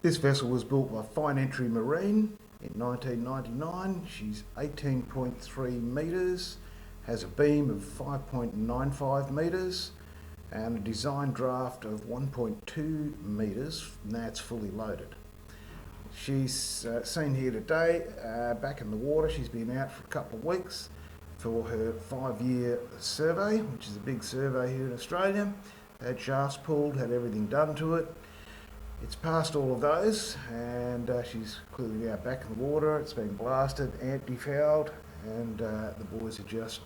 This vessel was built by Fine Entry Marine in 1999. She's 18.3 metres, has a beam of 5.95 metres and a design draft of 1.2 metres, and that's fully loaded. She's seen here today, back in the water. She's been out for a couple of weeks for her 5-year survey, which is a big survey here in Australia. Had shafts pulled, had everything done to it. It's passed all of those, and she's clearly now back in the water. It's been blasted, anti-fouled, and the boys are just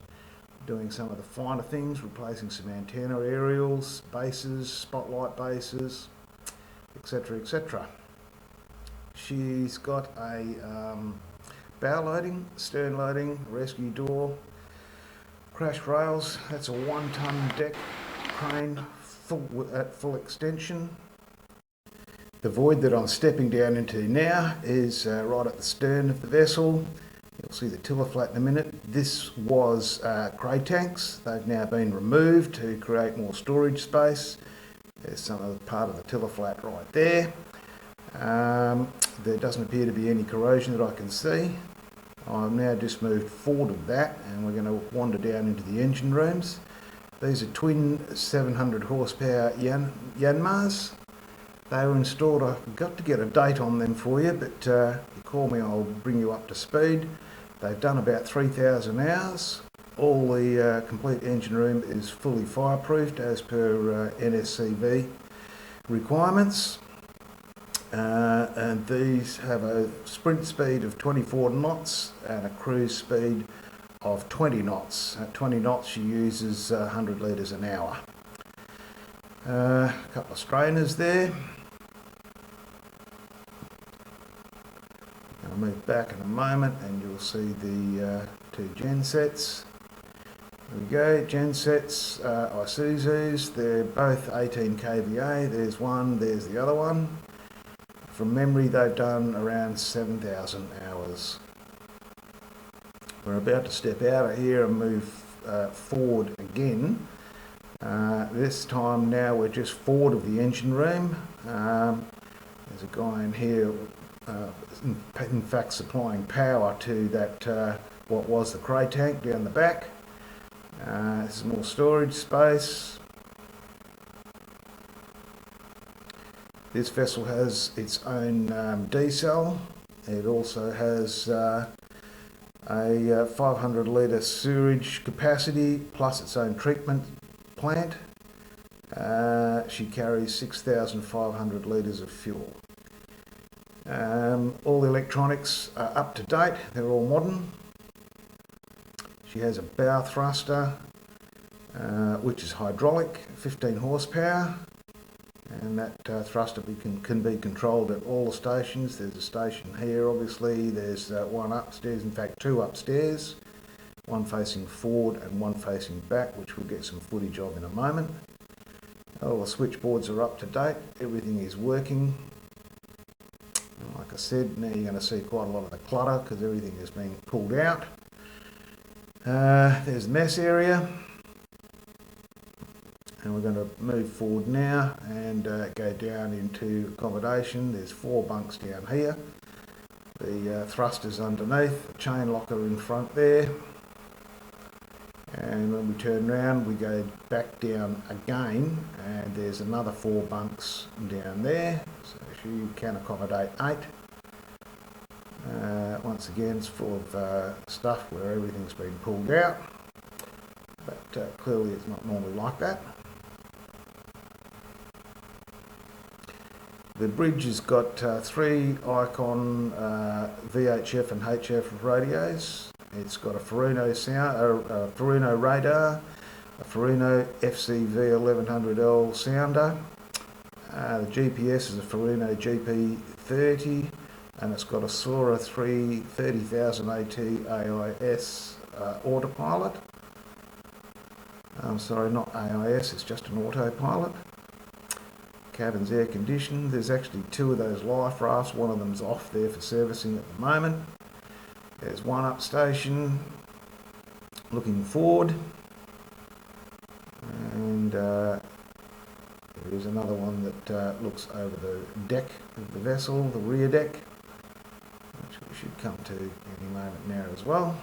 doing some of the finer things, replacing some antenna aerials, bases, spotlight bases, etc, etc. She's got a bow loading, stern loading, rescue door, crash rails. That's a 1-ton deck crane at full extension. The void that I'm stepping down into now is right at the stern of the vessel. You'll see the tiller flat in a minute. This was cray tanks. They've now been removed to create more storage space. There's some of the part of the tiller flat right there. There doesn't appear to be any corrosion that I can see. I've now just moved forward of that, and we're going to wander down into the engine rooms. These are twin 700 horsepower Yanmars. They were installed. I've got to get a date on them for you, but you call me, I'll bring you up to speed. They've done about 3,000 hours. All the complete engine room is fully fireproofed as per NSCV requirements. And these have a sprint speed of 24 knots and a cruise speed of 20 knots. At 20 knots she uses 100 litres an hour. A couple of strainers there. I'll move back in a moment and you'll see the 2 gensets. There we go, gensets, Isuzus. They're both 18 kVA. There's one, there's the other one. From memory, they've done around 7,000 hours. We're about to step out of here and move forward again. This time now we're just forward of the engine room. There's a guy in here, in fact, supplying power to that what was the cray tank down the back. There's more storage space. This vessel has its own desal. It also has a 500 litre sewerage capacity plus its own treatment plant. She carries 6,500 litres of fuel. All the electronics are up to date. They're all modern. She has a bow thruster, which is hydraulic, 15 horsepower. And that thruster can be controlled at all the stations. There's a station here, obviously. There's one upstairs, in fact 2 upstairs. One facing forward and one facing back, which we'll get some footage of in a moment. All the switchboards are up to date. Everything is working. And like I said, now you're going to see quite a lot of the clutter because everything is being pulled out. There's the mess area. And we're going to move forward now and go down into accommodation. There's 4 bunks down here. The thrusters underneath, the chain locker in front there. And when we turn around, we go back down again, and there's another 4 bunks down there. So you can accommodate 8. Once again, it's full of stuff where everything's been pulled out. But clearly it's not normally like that. The bridge has got 3 Icon VHF and HF radios. It's got a Furuno Furuno radar, a Furuno FCV 1100L sounder. The GPS is a Furuno GP30, and it's got a Sora 330,000 AT AIS autopilot. I'm sorry, not AIS, it's just an autopilot. Cabin's air conditioned. There's actually 2 of those life rafts. One of them's off there for servicing at the moment. There's one up station looking forward, and There is another one that looks over the deck of the vessel, the rear deck, which we should come to any moment now as well.